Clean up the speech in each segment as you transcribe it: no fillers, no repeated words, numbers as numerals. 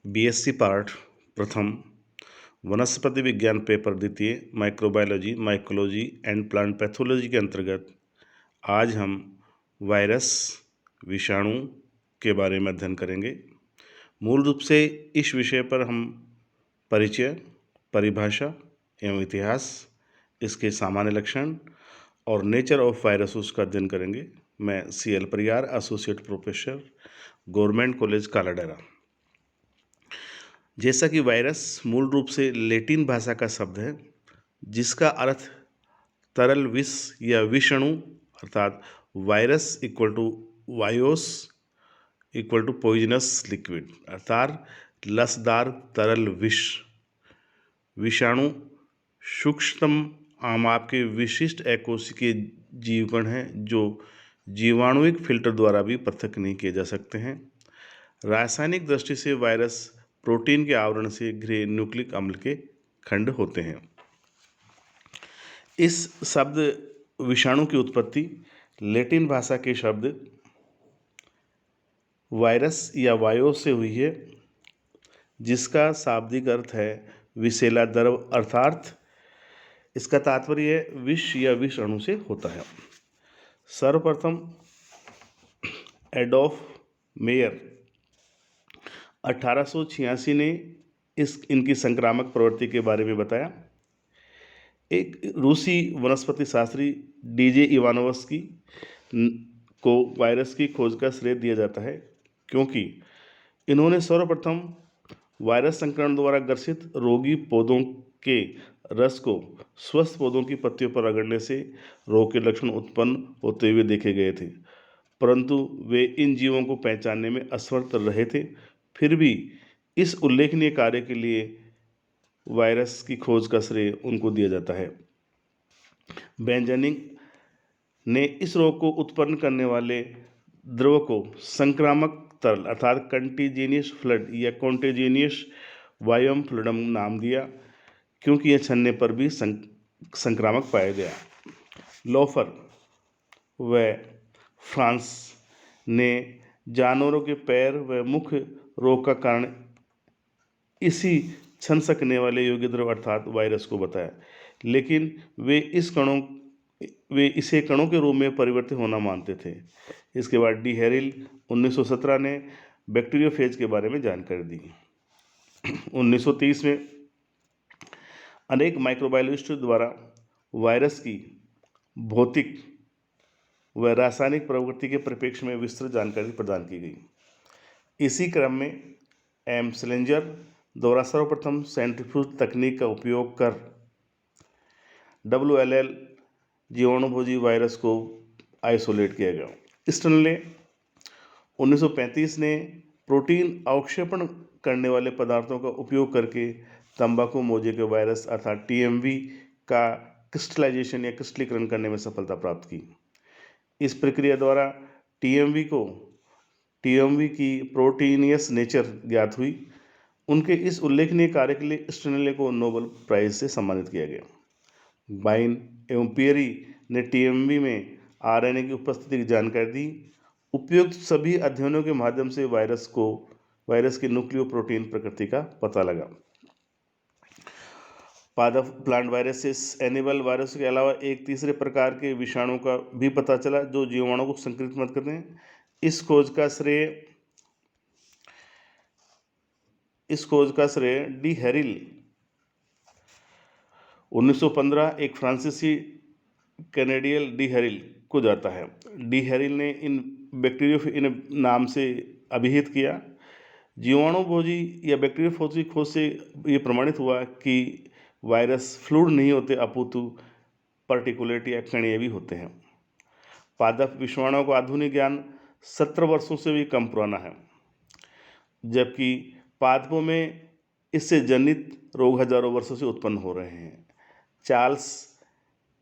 BSc part प्रथम वनस्पति विज्ञान पेपर द्वितीय microbiology mycology and plant pathology के अंतर्गत आज हम वायरस विषाणु के बारे में अध्ययन करेंगे। मूल रूप से इस विषय पर हम परिचय, परिभाषा एवं इतिहास, इसके सामान्य लक्षण और नेचर ऑफ वायरसेस का अध्ययन करेंगे। मैं CL Pariyar, associate professor, government college Kaladera. जैसा कि वायरस मूल रूप से लैटिन भाषा का शब्द है जिसका अर्थ तरल विष या विषाणु अर्थात वायरस इक्वल टू वायोस इक्वल टू पॉइजनस लिक्विड अर्थात लसदार तरल विष। विषाणु सूक्ष्मतम आमाप के विशिष्ट अकोशिकीय जीवकण हैं जो जीवाणुविक फिल्टर द्वारा भी पृथक नहीं किए जा सकते हैं। रासायनिक दृष्टि से वायरस प्रोटीन के आवरण से घिरे न्यूक्लिक अम्ल के खंड होते हैं। इस शब्द विषाणु की उत्पत्ति लैटिन भाषा के शब्द वायरस या वायो से हुई है जिसका शाब्दिक अर्थ है विषैला द्रव अर्थात इसका तात्पर्य विष या विषाणु से होता है। सर्वप्रथम एडोल्फ मेयर 1886 ने इनकी संक्रामक प्रवृत्ति के बारे में बताया। एक रूसी वनस्पति शास्त्री DJ इवानोव्स्की को वायरस की खोज का श्रेय दिया जाता है क्योंकि इन्होंने सर्वप्रथम वायरस संक्रमण द्वारा ग्रसित रोगी पौधों के रस को स्वस्थ पौधों की पत्तियों पर रगड़ने से रोग के लक्षण उत्पन्न होते हुए देखे गए थे, परंतु वे इन जीवों को पहचानने में असमर्थ रहे थे। फिर भी इस उल्लेखनीय कार्य के लिए वायरस की खोज का श्रेय उनको दिया जाता है। बेंजामिन ने इस रोग को उत्पन्न करने वाले द्रव को संक्रामक तरल अर्थात कंटीजिनियस फ्लड या कॉन्टेजिनियस वायम फ्लूइडम नाम दिया क्योंकि यह छनने पर भी संक्रामक पाया गया। लोफर व फ्रांस ने जानवरों के पैर व मुख रोग का कारण इसी छन सकने वाले योग्य द्रव अर्थात वायरस को बताया, लेकिन वे इसे कणों के रूप में परिवर्तित होना मानते थे। इसके बाद डी हेरिल 1917 ने बैक्टीरियोफेज के बारे में जानकारी दी। 1930 में अनेक माइक्रोबायोलॉजिस्ट द्वारा वायरस की भौतिक व रासायनिक प्रवृत्ति के परिप्रेक्ष्य में विस्तृत जानकारी प्रदान की गई। इसी क्रम में एम सेलिंजर द्वारा सर्वप्रथम सेंट्रीफ्यूज तकनीक का उपयोग कर WLL जीवाणुभोजी वायरस को आइसोलेट किया गया। स्टनले 1935 ने प्रोटीन अवक्षेपण करने वाले पदार्थों का उपयोग करके तंबाकू मोजे के वायरस अर्थात TMV का क्रिस्टलाइजेशन या क्रिस्टलीकरण करने में सफलता प्राप्त की। इस प्रक्रिया द्वारा TMV की प्रोटीनियस नेचर ज्ञात हुई। उनके इस उल्लेखनीय कार्य के लिए स्टनले को नोबेल प्राइज से सम्मानित किया गया। बाइन एवं पियरी ने TMV में RNA की उपस्थिति की जानकारी दी। उपयुक्त सभी अध्ययनों के माध्यम से वायरस की न्यूक्लियोप्रोटीन प्रकृति का पता लगा। पादप प्लांट वायरसेस एनिमल वायरस के अलावा एक तीसरे प्रकार के विषाणु का भी पता चला जो जीवाणु को संक्रमित मत करते हैं। इस खोज का श्रेय डी हेरिल 1915 एक फ्रांसीसी कैनेडियन डी हेरिल को जाता है। डी हेरिल ने इन बैक्टीरियोफेज नाम से अभिहित किया। जीवाणुभोजी या बैक्टीरियोफेज की खोज से ये प्रमाणित हुआ कि वायरस फ्लूइड नहीं होते अपितु पार्टिकुलेट या कणीय भी होते हैं। पादप विषाणुओं का आधुनिक ज्ञान 17 वर्षों से भी कम पुराना है, जबकि पादपों में इससे जनित रोग हजारों वर्षों से उत्पन्न हो रहे हैं। चार्ल्स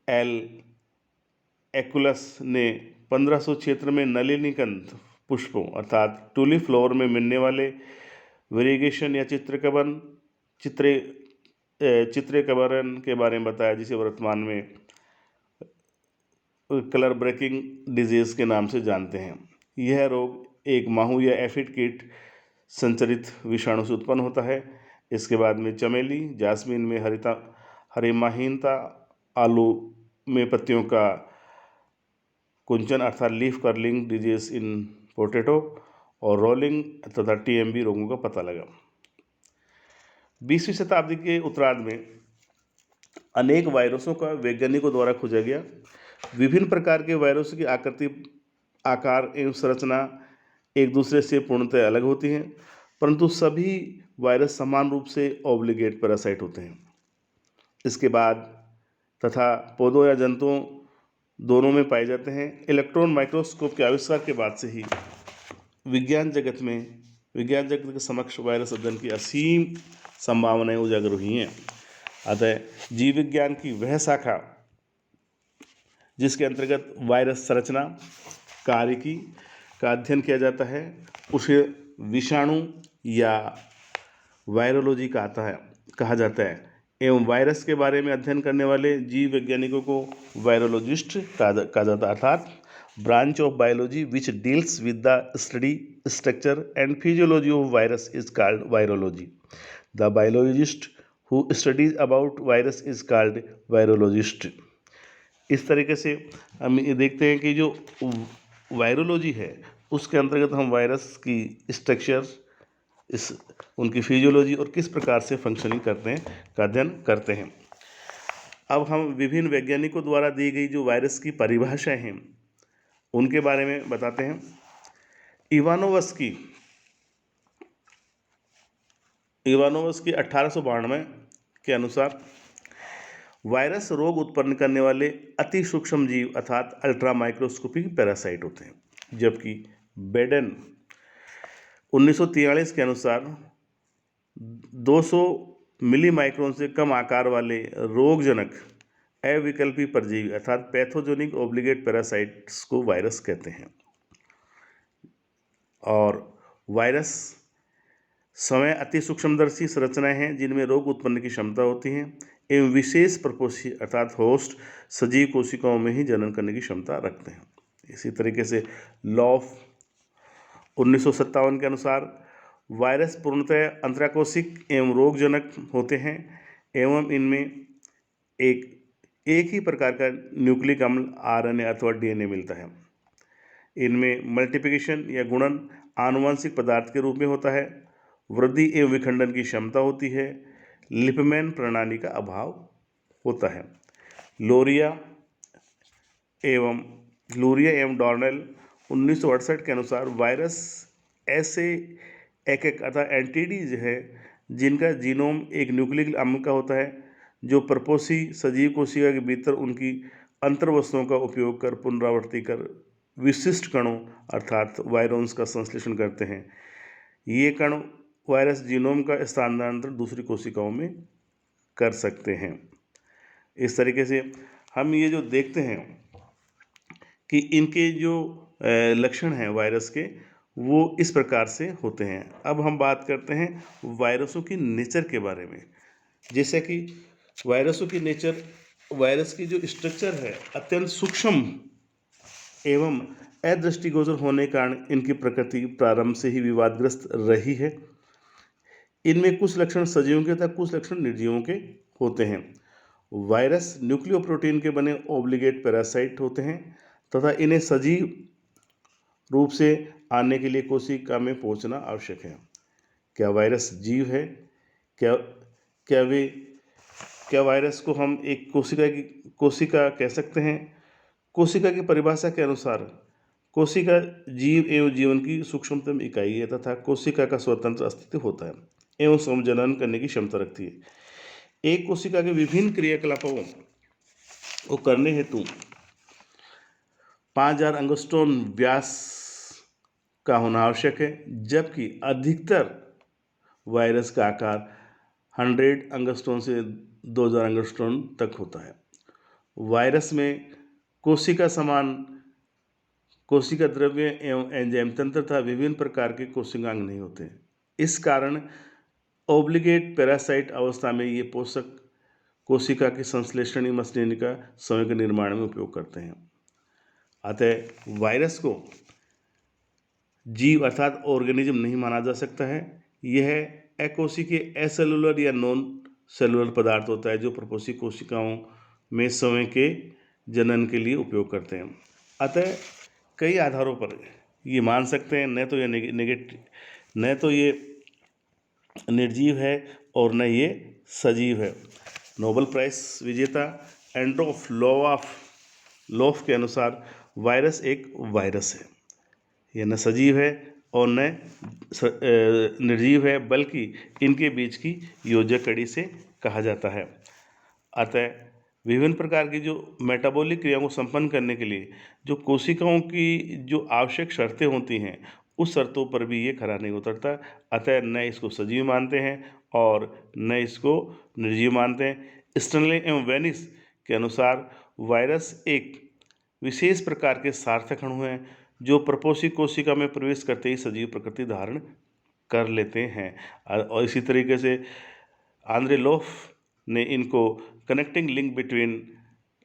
एल एक्युलस ने 1500 क्षेत्र में नलिनीगंध पुष्पों अर्थात टूलिप फ्लावर में मिलने वाले वेरिगेशन या चित्रेकबरन के बारे में बताया, जिसे वर्तमान में कलर ब्रेकिंग डिजीज के नाम से जानते हैं। यह रोग एक माहू या एफिड कीट संचरित विषाणु से उत्पन्न होता है। इसके बाद में चमेली, जास्मीन में हरिमाहीनता, आलू में पत्तियों का कुंचन अर्थात leaf curling disease in potato और रोलिंग तथा टीएमबी रोगों का पता लगा। 20वीं शताब्दी के उत्तरार्ध में अनेक वायरसों का वैज्ञानिकों द्वारा खोजा गया। विभिन्न प्रकार के वायरसों की आकृति, आकार एवं संरचना एक दूसरे से पूर्णतः अलग होती हैं, परंतु सभी वायरस समान रूप से ऑब्लिगेट पैरासाइट होते हैं। इसके बाद तथा पौधों या जंतुओं दोनों में पाए जाते हैं। इलेक्ट्रॉन माइक्रोस्कोप के आविष्कार के बाद से ही विज्ञान जगत के समक्ष वायरस अध्ययन की असीम संभावनाएं उजागर हुई हैं। अतः जीव विज्ञान की वह शाखा जिसके अंतर्गत वायरस संरचना, कार्यकी का अध्ययन किया जाता है, उसे विषाणु या वायरोलॉजी कहा जाता है एवं वायरस के बारे में अध्ययन करने वाले जीव वैज्ञानिकों को वायरोलॉजिस्ट कहा जाता है, अर्थात branch of biology which deals with the study, structure and physiology of virus is called virology. The biologist who studies about virus is called virologist. इस तरीके से हम ये देखते हैं कि जो वायरोलॉजी है उसके अंतर्गत हम वायरस की स्ट्रक्चर, उनकी फिजियोलॉजी और किस प्रकार से फंक्शनिंग करते हैं का अध्ययन करते हैं। अब हम विभिन्न वैज्ञानिकों द्वारा दी गई जो वायरस की परिभाषाएं हैं उनके बारे में बताते हैं। इवानोवस्की 1892 के अनुसार वायरस रोग उत्पन्न करने वाले अति सूक्ष्म जीव अर्थात अल्ट्रा माइक्रोस्कोपिक पैरासाइट होते हैं, जबकि बेडन 1943 के अनुसार 200 मिली माइक्रोन से कम आकार वाले रोगजनक अविकल्पी परजीवी अर्थात पैथोजेनिक ऑब्लिगेट पैरासाइट्स को वायरस कहते हैं। और वायरस समय अति सूक्ष्मदर्शी संरचनाएं हैं जिनमें रोग उत्पन्न की क्षमता होती है एवं विशेष प्रपोषी अर्थात होस्ट सजीव कोशिकाओं में ही जनन करने की क्षमता रखते हैं। इसी तरीके से लॉ ऑफ 1957 के अनुसार वायरस पूर्णतः अंतराकोशिक एवं रोगजनक होते हैं एवं इनमें एक ही प्रकार का न्यूक्लिक अम्ल आरएनए अथवा डीएनए मिलता है। इनमें मल्टीप्लिकेशन या गुणन आनुवंशिक पदार्थ के रूप में होता है। वृद्धि एवं विखंडन की क्षमता होती है। लिपमैन प्रणाली का अभाव होता है। लोरिया एवं डॉर्नेल 1968 के अनुसार वायरस ऐसे एक अर्थात एंटिडीज है जिनका जीनोम एक न्यूक्लिक अम्ल का होता है जो प्रपोषी सजीव कोशिका के भीतर उनकी अंतर्वस्तुओं का उपयोग कर पुनरावृत्ति कर विशिष्ट कणों अर्थात वायरोन्स का संश्लेषण करते हैं। ये कण वायरस जीनोम का स्थानांतरण दूसरी कोशिकाओं में कर सकते हैं। इस तरीके से हम ये जो देखते हैं कि इनके जो लक्षण हैं वायरस के वो इस प्रकार से होते हैं। अब हम बात करते हैं वायरसों की नेचर के बारे में। जैसे कि वायरसों की नेचर, वायरस की जो स्ट्रक्चर है अत्यंत सूक्ष्म एवं अदृष्टिगोचर होने के कारण इनकी प्रकृति प्रारंभ से ही विवादग्रस्त रही है। इनमें कुछ लक्षण सजीवों के तथा कुछ लक्षण निर्जीवों के होते हैं। वायरस न्यूक्लियोप्रोटीन के बने ऑब्लिगेट पैरासाइट होते हैं तथा इन्हें सजीव रूप से आने के लिए कोशिका में पहुंचना आवश्यक है। क्या वायरस जीव है? क्या वायरस को हम एक कोशिका कह सकते हैं? कोशिका की परिभाषा के अनुसार कोशिका जीव एवं जीवन की सूक्ष्मतम इकाई है तथा कोशिका का स्वतंत्र अस्तित्व होता है एवं स्वजनन करने की क्षमता रखती है। एक कोशिका के विभिन्न क्रियाकलापों को करने हेतु 5000 एंगस्ट्रॉम व्यास का होना आवश्यक है, जबकि अधिकतर वायरस का आकार 100 एंगस्ट्रॉम से 2000 एंगस्ट्रॉम तक होता है। वायरस में कोशिका समान कोशिका द्रव्य एवं एंजाइम तंत्र तथा विभिन्न प्रकार के कोशिकांग नहीं होते। इस कारण ऑब्लिगेट पैरासाइट अवस्था में ये पोषक कोशिका की संश्लेषणी मशीनरी का समय के निर्माण में उपयोग करते हैं। अतः वायरस को जीव अर्थात ऑर्गेनिज्म नहीं माना जा सकता है। यह अकोशिकीय एसेलुलर या नॉन सेलुलर पदार्थ होता है जो प्रपोषी कोशिकाओं में स्वयं के जनन के लिए उपयोग करते हैं। अतः कई आधारों पर ये मान सकते हैं न तो ये न तो ये निर्जीव है और न ये सजीव है। नोबेल प्राइज विजेता एंड्रोफ लोफ के अनुसार वायरस एक वायरस है। यह न सजीव है और न निर्जीव है, बल्कि इनके बीच की योजक कड़ी से कहा जाता है। अतः विभिन्न प्रकार की जो मेटाबॉलिक क्रियाओं को संपन्न करने के लिए जो कोशिकाओं की जो आवश्यक शर्तें होती हैं, उस शर्तों पर भी ये खरा नहीं उतरता। अतः न इसको सजीव मानते हैं और न इसको निर्जीव मानते हैं। स्टैनले एवं वेनिस के अनुसार वायरस एक विशेष प्रकार के सार्थक अणु हैं जो प्रपोषी कोशिका में प्रवेश करते ही सजीव प्रकृति धारण कर लेते हैं। और इसी तरीके से आंद्रे लोफ ने इनको connecting link between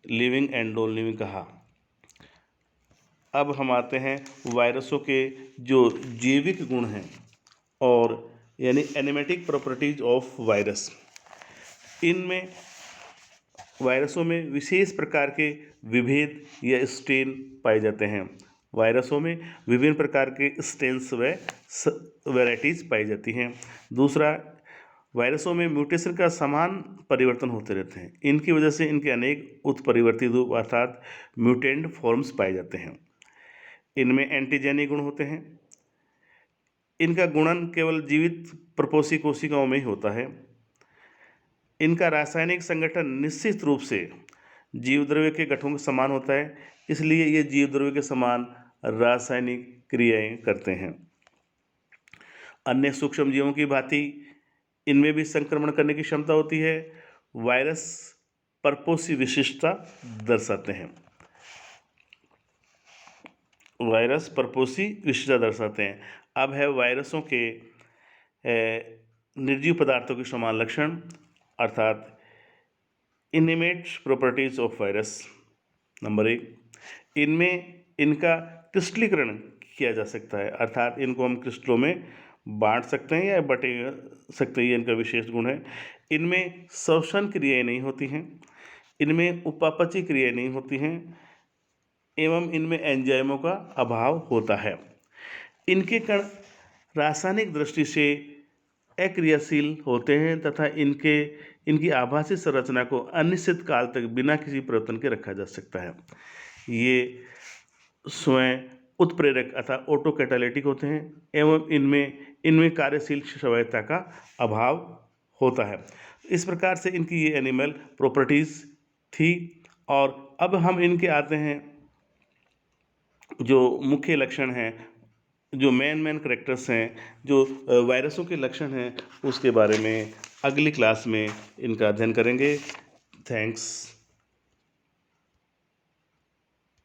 living and non living कहा। अब हम आते हैं वायरसों के जो जैविक गुण हैं और यानी एनिमेटिक प्रॉपर्टीज ऑफ वायरस। इनमें वायरसों में विशेष प्रकार के विभेद या स्ट्रेन पाए जाते हैं। वायरसों में विभिन्न प्रकार के स्ट्रेन्स व वैराइटीज पाई जाती हैं। दूसरा, वायरसों में म्यूटेशन का समान परिवर्तन होते रहते हैं। इनकी वजह से इनके अनेक उत्परिवर्तित रूप अर्थात म्यूटेंट फॉर्म्स पाए जाते हैं। इनमें एंटीजेनिक गुण होते हैं। इनका गुणन केवल जीवित प्रपोषी कोशिकाओं में ही होता है। इनका रासायनिक संगठन निश्चित रूप से जीवद्रव्य के गठन के समान होता है, इसलिए ये जीवद्रव्य के समान रासायनिक क्रियाएं करते हैं। अन्य सूक्ष्म जीवों की भांति इनमें भी संक्रमण करने की क्षमता होती है। वायरस परपोषी विशिष्टता दर्शाते हैं। वायरस परपोषी विशिष्टता दर्शाते हैं। अब है वायरसों के निर्जीव पदार्थों के समान लक्षण अर्थात इनिमेट प्रॉपर्टीज ऑफ वायरस। नंबर 1, इनमें इनका क्रिस्टलीकरण किया जा सकता है, अर्थात इनको हम क्रिस्टलों में बांट सकते हैं या बटे सकते हैं। ये इनका विशेष गुण है। इनमें श्वसन क्रियाएं नहीं होती हैं, इनमें उपापचय क्रियाएं नहीं होती हैं एवं इनमें एंजाइमों का अभाव होता है। इनके कण रासायनिक दृष्टि से अक्रियाशील होते हैं तथा इनकी आभासी संरचना को अनिश्चित काल तक बिना किसी परिवर्तन के रखा जा सकता है। ये स्वयं उत्प्रेरक अर्थात ऑटो कैटालिटिक होते हैं एवं इनमें कार्यशील स्वायत्तता का अभाव होता है। इस प्रकार से इनकी ये एनिमल प्रॉपर्टीज़ थी। और अब हम इनके आते हैं जो मुख्य लक्षण हैं, जो मेन करेक्टर्स हैं, जो वायरसों के लक्षण हैं, उसके बारे में अगली क्लास में इनका अध्ययन करेंगे। थैंक्स।